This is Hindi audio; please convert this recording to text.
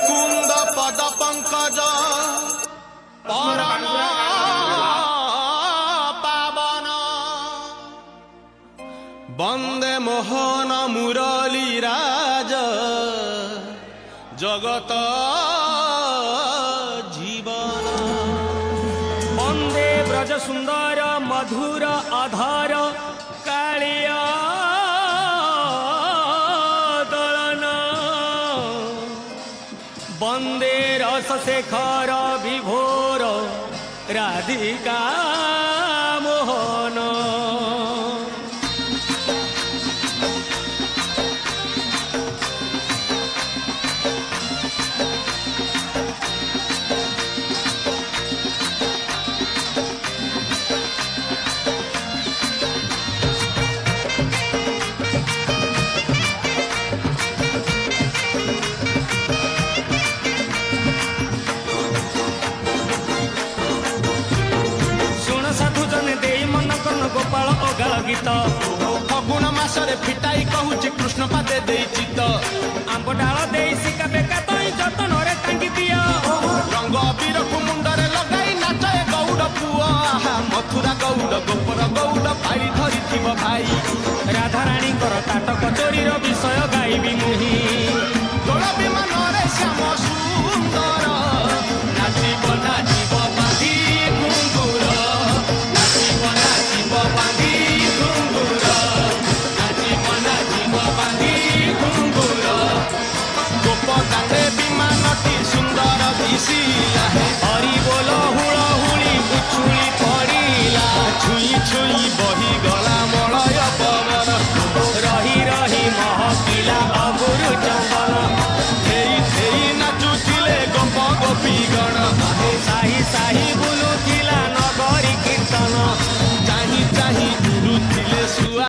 मुकुंद पद पंकज परम पावन वंदे मोहन मुरली राज जगत जीवन वंदे ब्रज सुंदर मधुर आधार कालिया दलन वंदे रस शेखर विभोर राधिका मोहन गोपाल अगाल गीत फगुण मासरे फिटाई कहूची कृष्ण पादे दे चित आंब डाल दे सिका बेका तई जतन रे टांगी दिया रंग अबीर को मुंडरे लगाई नाचे गौड़ पुआ मथुरा गौड़ गोपर गौड़ पाई धरी थी भाई राधा रानी कर ताट